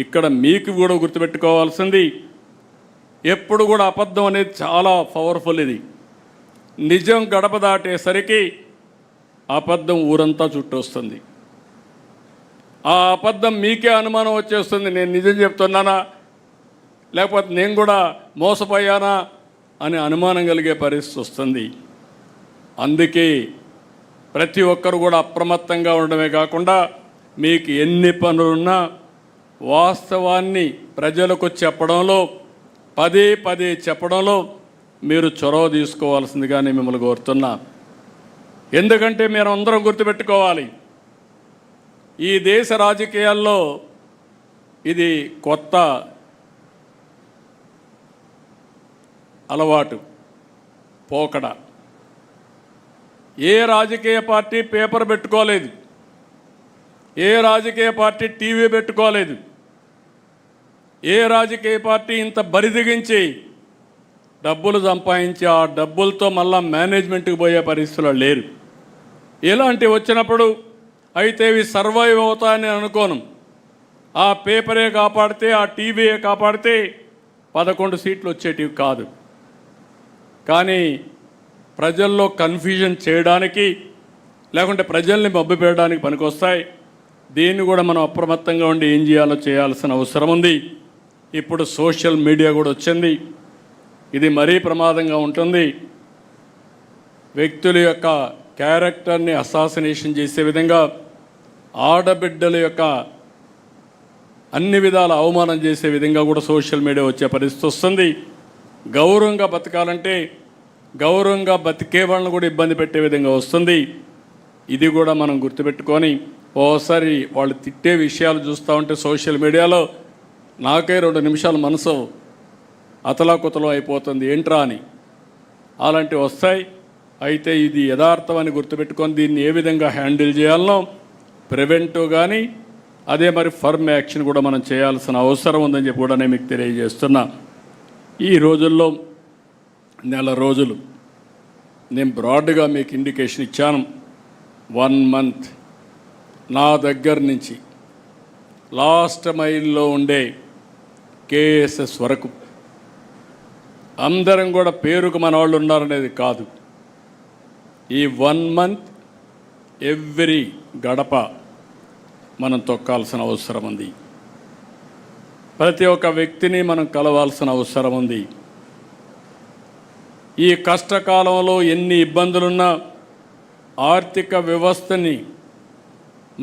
ఇక్కడ మీకు కూడా గుర్తుపెట్టుకోవాల్సింది, ఎప్పుడు కూడా అబద్ధం అనేది చాలా పవర్ఫుల్. ఇది నిజం గడప దాటేసరికి అబద్ధం ఊరంతా చుట్టొస్తుంది. ఆ అబద్ధం మీకే అనుమానం వచ్చేస్తుంది, నేను నిజం చెప్తున్నానా లేకపోతే నేను కూడా మోసపోయానా అని అనుమానం కలిగే పరిస్థితి వస్తుంది. అందుకే ప్రతి ఒక్కరు కూడా అప్రమత్తంగా ఉండడమే కాకుండా మీకు ఎన్ని పనులున్నా వాస్తవాన్ని ప్రజలకు చెప్పడంలో, పదే పదే చెప్పడంలో మీరు చొరవ తీసుకోవాల్సిందిగానే మిమ్మల్ని కోరుతున్నా. ఎందుకంటే మీరు అందరం గుర్తుపెట్టుకోవాలి, ఈ దేశ రాజకీయాల్లో ఇది కొత్త అలవాటు, పోకడ. ఏ రాజకీయ పార్టీ పేపర్ పెట్టుకోలేదు, ఏ రాజకీయ పార్టీ టీవీ పెట్టుకోలేదు, ఏ రాజకీయ పార్టీ ఇంత బరిదిగించి డబ్బులు సంపాదించి ఆ డబ్బులతో మళ్ళా మేనేజ్మెంట్కి పోయే పరిస్థితుల్లో లేరు. ఇలాంటివి వచ్చినప్పుడు అయితే ఇవి సర్వైవ్ అవుతాయని అనుకోను. ఆ పేపరే కాపాడితే, ఆ టీవీయే కాపాడితే 11 సీట్లు వచ్చేటివి కాదు. కానీ ప్రజల్లో కన్ఫ్యూజన్ చేయడానికి, లేకుంటే ప్రజల్ని మభ్యపెట్టడానికి పనికొస్తాయి. దీన్ని కూడా మనం అప్రమత్తంగా ఉండి ఏం చేయాలో చేయాల్సిన అవసరం ఉంది. ఇప్పుడు సోషల్ మీడియా కూడా వచ్చింది, ఇది మరీ ప్రమాదంగా ఉంటుంది. వ్యక్తుల యొక్క క్యారెక్టర్ని అసాసినేషన్ చేసే విధంగా, ఆడబిడ్డల యొక్క అన్ని విధాల అవమానం చేసే విధంగా కూడా సోషల్ మీడియా వచ్చే పరిస్థితి వస్తుంది. గౌరవంగా బతకాలంటే గౌరవంగా బతికే వాళ్ళని కూడా ఇబ్బంది పెట్టే విధంగా వస్తుంది. ఇది కూడా మనం గుర్తుపెట్టుకొని, ఓసారి వాళ్ళు తిట్టే విషయాలు చూస్తూ ఉంటే సోషల్ మీడియాలో నాకే 2 నిమిషాలు మనసు అతలాకుతలం అయిపోతుంది, ఏంట్రా అని. అలాంటివి వస్తాయి. అయితే ఇది యథార్థం అని గుర్తుపెట్టుకొని దీన్ని ఏ విధంగా హ్యాండిల్ చేయాలనో ప్రివెంటివ్ కానీ అదే మరి ఫర్మ్ యాక్షన్ కూడా మనం చేయాల్సిన అవసరం ఉందని చెప్పి కూడా నేను మీకు తెలియజేస్తున్నా. ఈ రోజుల్లో నెల రోజులు నేను బ్రాడ్గా మీకు ఇండికేషన్ ఇచ్చాను. 1 మంత్ నా దగ్గర నుంచి లాస్ట్ మైల్లో ఉండే కేఎస్ఎస్ వరకు అందరం కూడా పేరుకు మన వాళ్ళు ఉన్నారనేది కాదు. ఈ 1 మంత్ ఎవ్రీ గడప మనం తొక్కాల్సిన అవసరం ఉంది. ప్రతి ఒక్క వ్యక్తిని మనం కలవాల్సిన అవసరం ఉంది. ఈ కష్టకాలంలో ఎన్ని ఇబ్బందులున్నా ఆర్థిక వ్యవస్థని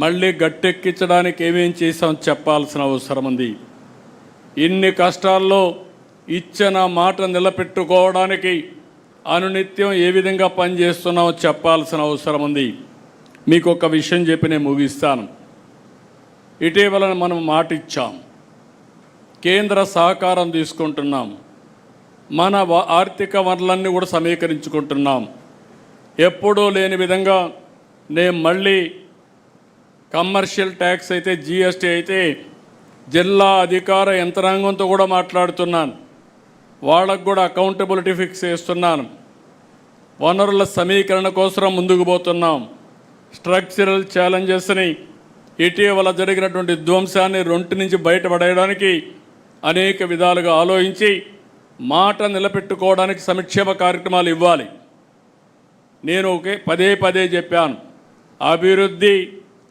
మళ్ళీ గట్టెక్కించడానికి ఏమేం చేసాం చెప్పాల్సిన అవసరం ఉంది. ఇన్ని కష్టాల్లో ఇచ్చిన మాట నిలబెట్టుకోవడానికి అనునిత్యం ఏ విధంగా పనిచేస్తున్నామో చెప్పాల్సిన అవసరం ఉంది. మీకు ఒక విషయం చెప్పి నేను ముగిస్తాను. ఇటీవల మనం మాట ఇచ్చాం, కేంద్ర సహకారం తీసుకుంటున్నాం, మన ఆర్థిక వనరులన్నీ కూడా సమీకరించుకుంటున్నాం. ఎప్పుడూ లేని విధంగా నేను మళ్ళీ కమర్షియల్ ట్యాక్స్ అయితే, జిఎస్టీ అయితే జిల్లా అధికార యంత్రాంగంతో కూడా మాట్లాడుతున్నాను. వాళ్ళకు కూడా అకౌంటబిలిటీ ఫిక్స్ చేస్తున్నాను. వనరుల సమీకరణ కోసం ముందుకు పోతున్నాం. స్ట్రక్చరల్ ఛాలెంజెస్ని, ఇటీవల జరిగినటువంటి ధ్వంసాన్ని 2 నుంచి బయటపడేయడానికి అనేక విధాలుగా ఆలోచించి మాట నిలబెట్టుకోవడానికి సంక్షేమ కార్యక్రమాలు ఇవ్వాలి. నేను పదే పదే చెప్పాను, అభివృద్ధి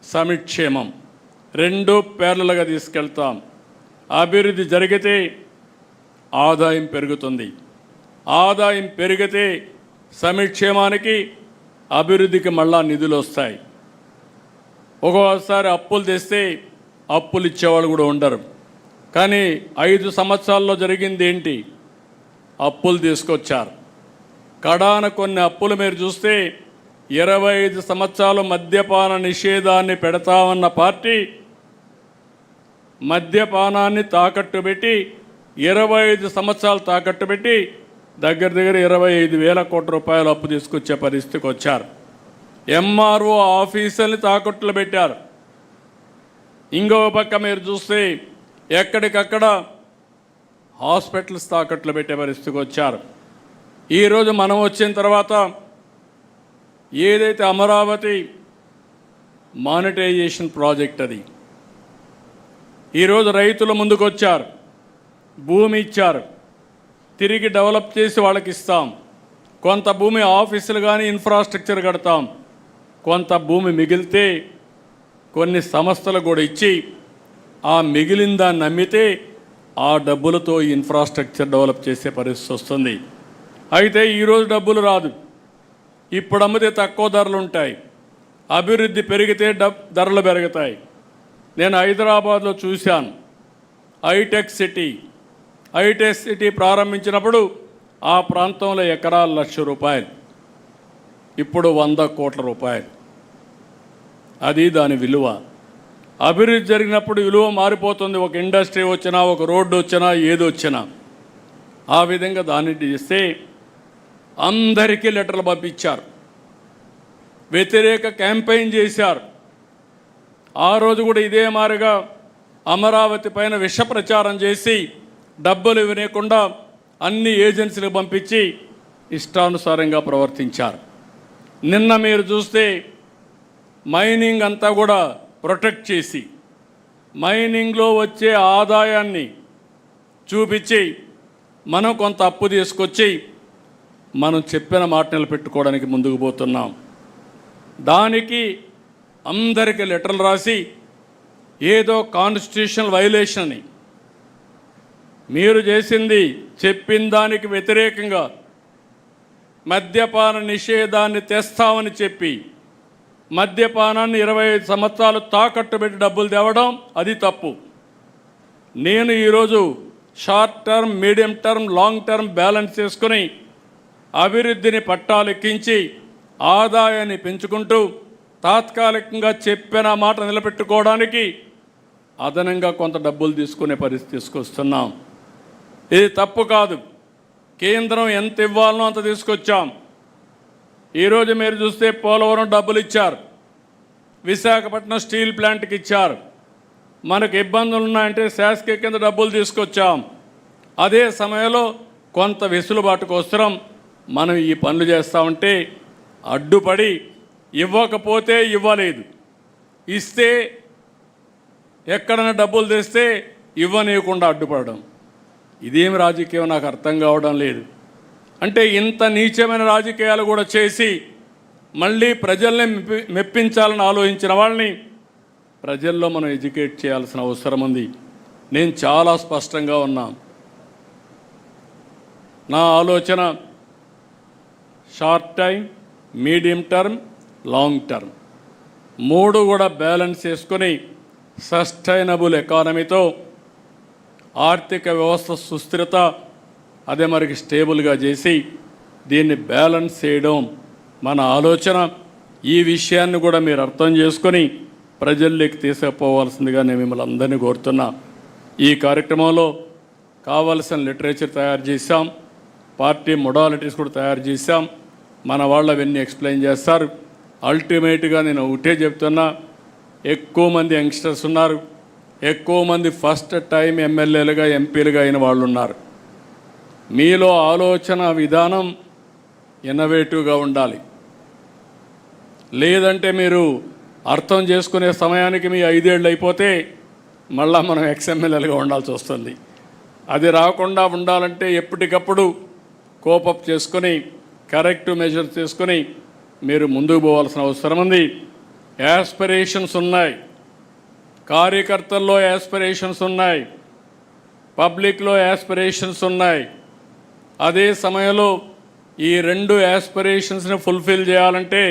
సంక్షేమం 2 ప్యారలల్గా తీసుకెళ్తాం. అభివృద్ధి జరిగితే ఆదాయం పెరుగుతుంది, ఆదాయం పెరిగితే సంక్షేమానికి అభివృద్ధికి మళ్ళా నిధులు వస్తాయి. ఒక్కోసారి అప్పులు తెస్తే అప్పులు ఇచ్చేవాళ్ళు కూడా ఉండరు. కానీ 5 సంవత్సరాల్లో జరిగింది ఏంటి? అప్పులు తీసుకొచ్చారు. కడాన కొన్ని అప్పులు మీరు చూస్తే 25 సంవత్సరాలు మద్యపాన నిషేధాన్ని పెడతామన్న పార్టీ మద్యపానాన్ని తాకట్టు పెట్టి 25 సంవత్సరాలు తాకట్టు పెట్టి దగ్గర 25,000 కోట్ల రూపాయలు అప్పు తీసుకొచ్చే పరిస్థితికి వచ్చారు. ఎంఆర్ఓ ఆఫీసుల్ని తాకట్టులు పెట్టారు. ఇంకో పక్క మీరు చూస్తే ఎక్కడికక్కడ హాస్పిటల్స్ తాకట్లు పెట్టే పరిస్థితికి వచ్చారు. ఈరోజు మనం వచ్చిన తర్వాత ఏదైతే అమరావతి మానిటైజేషన్ ప్రాజెక్ట్, అది ఈరోజు రైతుల ముందుకు వచ్చారు, భూమి ఇచ్చారు, తిరిగి డెవలప్ చేసి వాళ్ళకి ఇస్తాం. కొంత భూమి ఆఫీసులు కానీ ఇన్ఫ్రాస్ట్రక్చర్ కడతాం. కొంత భూమి మిగిలితే కొన్ని సంస్థలు కూడా ఇచ్చి ఆ మిగిలిన దాన్ని అమ్మితే ఆ డబ్బులతో ఇన్ఫ్రాస్ట్రక్చర్ డెవలప్ చేసే పరిస్థితి వస్తుంది. అయితే ఈరోజు డబ్బులు రాదు. ఇప్పుడు అమ్మితే తక్కువ ధరలు ఉంటాయి. అభివృద్ధి పెరిగితే ధరలు పెరుగుతాయి. నేను హైదరాబాద్లో చూశాను. హైటెక్ సిటీ ప్రారంభించినప్పుడు ఆ ప్రాంతంలో ఎకరాలు ₹1,00,000, ఇప్పుడు 100 కోట్ల రూపాయలు. అది దాని విలువ. అభివృద్ధి జరిగినప్పుడు విలువ మారిపోతుంది. ఒక ఇండస్ట్రీ వచ్చినా, ఒక రోడ్డు వచ్చినా, ఏది వచ్చినా. ఆ విధంగా దాన్ని చేస్తే అందరికీ లెటర్లు పంపించారు, వ్యతిరేక క్యాంపెయిన్ చేశారు. ఆ రోజు కూడా ఇదే మారుగా అమరావతి పైన విష ప్రచారం చేసి డబ్బులు ఇవ్వకుండా అన్ని ఏజెన్సీలకు పంపించి ఇష్టానుసారంగా ప్రవర్తించారు. నిన్న మీరు చూస్తే మైనింగ్ అంతా కూడా ప్రొటెక్ట్ చేసి మైనింగ్లో వచ్చే ఆదాయాన్ని చూపించి మనం కొంత అప్పు తీసుకొచ్చి మనం చెప్పిన మాట నిలబెట్టుకోవడానికి ముందుకు పోతున్నాం. దానికి అందరికీ లెటర్లు రాసి ఏదో కాన్స్టిట్యూషనల్ వైలేషన్ అని, మీరు చేసింది చెప్పిన దానికి వ్యతిరేకంగా మద్యపాన నిషేధాన్ని తెస్తామని చెప్పి మద్యపానాన్ని 25 సంవత్సరాలు తాకట్టు పెట్టి డబ్బులు తేవడం అది తప్పు. నేను ఈరోజు short term, medium term, long term balance చేసుకుని అభివృద్ధిని పట్టాలెక్కించి ఆదాయాన్ని పెంచుకుంటూ తాత్కాలికంగా చెప్పిన మాట నిలబెట్టుకోవడానికి అదనంగా కొంత డబ్బులు తీసుకునే పరిస్థితి తీసుకొస్తున్నాం. ఇది తప్పు కాదు. కేంద్రం ఎంత ఇవ్వాలనో అంత తీసుకొచ్చాం. ఈరోజు మీరు చూస్తే పోలవరం డబ్బులు ఇచ్చారు, విశాఖపట్నం స్టీల్ ప్లాంట్కి ఇచ్చారు. మనకు ఇబ్బందులు ఉన్నాయంటే శాసక కింద డబ్బులు తీసుకొచ్చాం. అదే సమయంలో కొంత వెసులుబాటు కోసం మనం ఈ పనులు చేస్తామంటే అడ్డుపడి ఇవ్వకపోతే ఇవ్వలేదు, ఇస్తే ఎక్కడైనా డబ్బులు తెస్తే ఇవ్వనీయకుండా అడ్డుపడడం, ఇదేమి రాజకీయం నాకు అర్థం కావడం లేదు. అంటే ఇంత నీచమైన రాజకీయాలు కూడా చేసి మళ్ళీ ప్రజల్ని మెప్పించాలని ఆలోచించిన వాళ్ళని ప్రజల్లో మనం ఎడ్యుకేట్ చేయాల్సిన అవసరం ఉంది. నేను చాలా స్పష్టంగా ఉన్నా. నా ఆలోచన short time, medium term, long term 3 కూడా బ్యాలెన్స్ చేసుకొని సస్టైనబుల్ ఎకానమీతో ఆర్థిక వ్యవస్థ సుస్థిరత అదే మరికి స్టేబుల్గా చేసి దీన్ని బ్యాలెన్స్ చేయడం మన ఆలోచన. ఈ విషయాన్ని కూడా మీరు అర్థం చేసుకొని ప్రజల్లోకి తీసుకుపోవాల్సిందిగా నేను మిమ్మల్ని అందరినీ కోరుతున్నా. ఈ కార్యక్రమంలో కావాల్సిన లిటరేచర్ తయారు చేశాం, పార్టీ మొడాలిటీస్ కూడా తయారు చేశాం. మన వాళ్ళు అవన్నీ ఎక్స్ప్లెయిన్ చేస్తారు. అల్టిమేట్గా నేను ఒకటే చెప్తున్నా, ఎక్కువ మంది యంగ్స్టర్స్ ఉన్నారు, ఎక్కువ మంది ఫస్ట్ టైం ఎమ్మెల్యేలుగా, ఎంపీలుగా అయిన వాళ్ళు ఉన్నారు. మీలో ఆలోచన విధానం ఇన్నోవేటివ్గా ఉండాలి. లేదంటే మీరు అర్థం చేసుకునే సమయానికి మీ 5 ఏళ్ళు అయిపోతే మళ్ళా మనం ఎక్స్ఎమ్మెల్యేలుగా ఉండాల్సి వస్తుంది. అది రాకుండా ఉండాలంటే ఎప్పటికప్పుడు కోపప్ చేసుకొని కరెక్ట్ మెజర్ చేసుకొని మీరు ముందుకు పోవాల్సిన అవసరం ఉంది. యాస్పిరేషన్స్ ఉన్నాయి, కార్యకర్తల్లో యాస్పిరేషన్స్ ఉన్నాయి, పబ్లిక్లో యాస్పిరేషన్స్ ఉన్నాయి. అదే సమయంలో ఈ 2 యాస్పిరేషన్స్ని ఫుల్ఫిల్ చేయాలంటే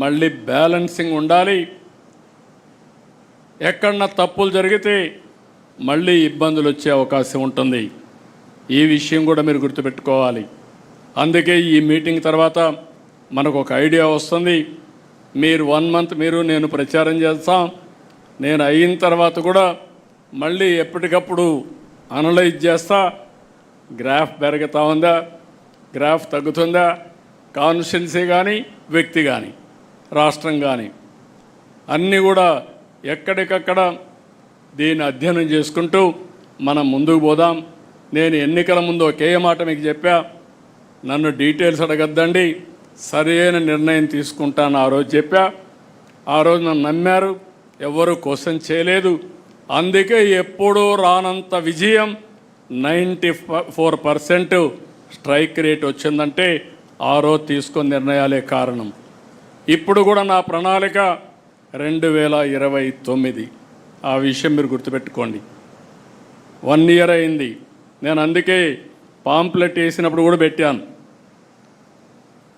మళ్ళీ బ్యాలెన్సింగ్ ఉండాలి. ఎక్కడన్నా తప్పులు జరిగితే మళ్ళీ ఇబ్బందులు వచ్చే అవకాశం ఉంటుంది. ఈ విషయం కూడా మీరు గుర్తుపెట్టుకోవాలి. అందుకే ఈ మీటింగ్ తర్వాత మనకు ఒక ఐడియా వస్తుంది. మీరు 1 మంత్ నేను ప్రచారం చేస్తాం. నేను అయిన తర్వాత కూడా మళ్ళీ ఎప్పటికప్పుడు అనలైజ్ చేస్తా. గ్రాఫ్ పెరుగుతూ ఉందా, గ్రాఫ్ తగ్గుతుందా, కాన్స్టిట్యున్సీ కానీ, వ్యక్తి కానీ, రాష్ట్రం కానీ అన్నీ కూడా ఎక్కడికక్కడ దీన్ని అధ్యయనం చేసుకుంటూ మనం ముందుకు పోదాం. నేను ఎన్నికల ముందు ఒకే మాట మీకు చెప్పా, నన్ను డీటెయిల్స్ అడగద్దండి, సరైన నిర్ణయం తీసుకుంటాను ఆ రోజు చెప్పా. ఆ రోజు నన్ను నమ్మారు, ఎవ్వరూ క్వశ్చన్ చేయలేదు. అందుకే ఎప్పుడూ రానంత విజయం 94% స్ట్రైక్ రేట్ వచ్చిందంటే ఆ రోజు తీసుకున్న నిర్ణయాలే కారణం. ఇప్పుడు కూడా నా ప్రణాళిక 2029. ఆ విషయం మీరు గుర్తుపెట్టుకోండి. 1 ఇయర్ అయింది. నేను అందుకే పాంప్లెట్ వేసినప్పుడు కూడా పెట్టాను.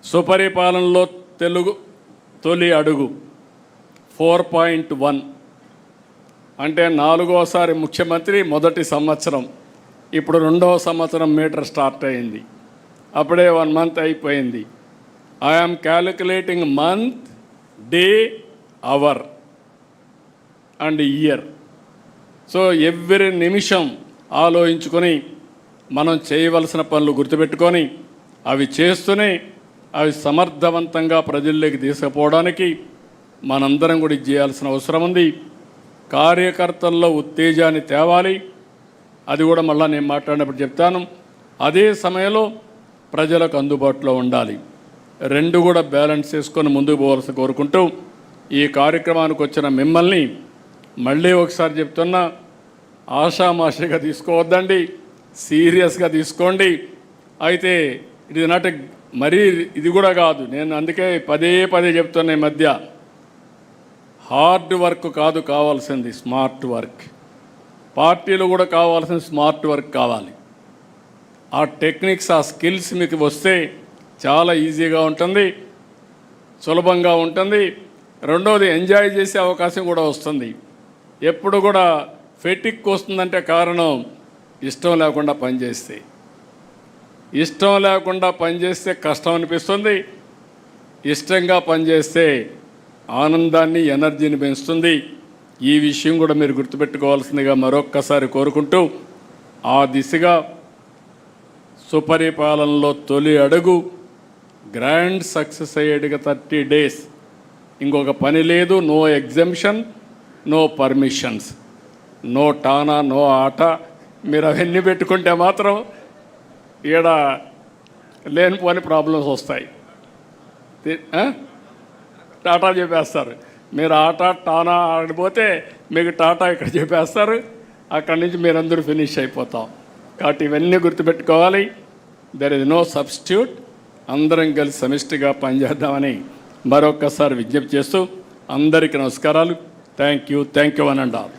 సుపరిపాలనలో తెలుగు తొలి అడుగు 4.1 అంటే 4వసారి ముఖ్యమంత్రి మొదటి సంవత్సరం. ఇప్పుడు 2వ సంవత్సరం మీటర్ స్టార్ట్ అయింది. అప్పుడే 1 మంత్ అయిపోయింది. I'm calculating month, day, hour and year. So every నిమిషం ఆలోచించుకొని మనం చేయవలసిన పనులు గుర్తుపెట్టుకొని అవి చేస్తూనే అవి సమర్థవంతంగా ప్రజల్లోకి తీసుకుపోవడానికి మనందరం కూడా ఇది చేయాల్సిన అవసరం ఉంది. కార్యకర్తల్లో ఉత్తేజాన్ని తేవాలి. అది కూడా మళ్ళీ నేను మాట్లాడినప్పుడు చెప్తాను. అదే సమయంలో ప్రజలకు అందుబాటులో ఉండాలి. రెండు కూడా బ్యాలెన్స్ చేసుకొని ముందుకు పోవాల్సి కోరుకుంటూ ఈ కార్యక్రమానికి వచ్చిన మిమ్మల్ని మళ్ళీ ఒకసారి చెప్తున్నా, ఆషామాషిగా తీసుకోవద్దండి, సీరియస్గా తీసుకోండి. అయితే ఇది నాట్ మరీ ఇది కూడా కాదు. నేను అందుకే పదే చెప్తున్నా, ఈ మధ్య హార్డ్ వర్క్ కాదు కావాల్సింది, స్మార్ట్ వర్క్. పార్టీలు కూడా కావాల్సింది స్మార్ట్ వర్క్ కావాలి. ఆ టెక్నిక్స్, ఆ స్కిల్స్ మీకు వస్తే చాలా ఈజీగా ఉంటుంది, సులభంగా ఉంటుంది. రెండవది ఎంజాయ్ చేసే అవకాశం కూడా వస్తుంది. ఎప్పుడు కూడా ఫెటిక్ వస్తుందంటే కారణం ఇష్టం లేకుండా పనిచేస్తే. ఇష్టం లేకుండా పనిచేస్తే కష్టం అనిపిస్తుంది, ఇష్టంగా పనిచేస్తే ఆనందాన్ని, ఎనర్జీని పెంచుతుంది. ఈ విషయం కూడా మీరు గుర్తుపెట్టుకోవాల్సిందిగా మరొక్కసారి కోరుకుంటూ, ఆ దిశగా సుపరిపాలనలో తొలి అడుగు గ్రాండ్ సక్సెస్ అయ్యేటిగా 30 days. ఇంకొక పని లేదు. No exemption, no permissions, no టానా, నో ఆట. మీరు అవన్నీ పెట్టుకుంటే మాత్రం ఈడ లేనిపోని ప్రాబ్లమ్స్ వస్తాయి. టాటా చెప్పేస్తారు. మీరు ఆట టానా ఆడిపోతే మీకు టాటా ఇక్కడ చెప్పేస్తారు. అక్కడి నుంచి మీరందరూ ఫినిష్ అయిపోతాం. కాబట్టి ఇవన్నీ గుర్తుపెట్టుకోవాలి. There is no substitute. అందరం కలిసి సమిష్టిగా పనిచేద్దామని మరొక్కసారి విజ్ఞప్తి చేస్తూ అందరికీ నమస్కారాలు. Thank you one and all.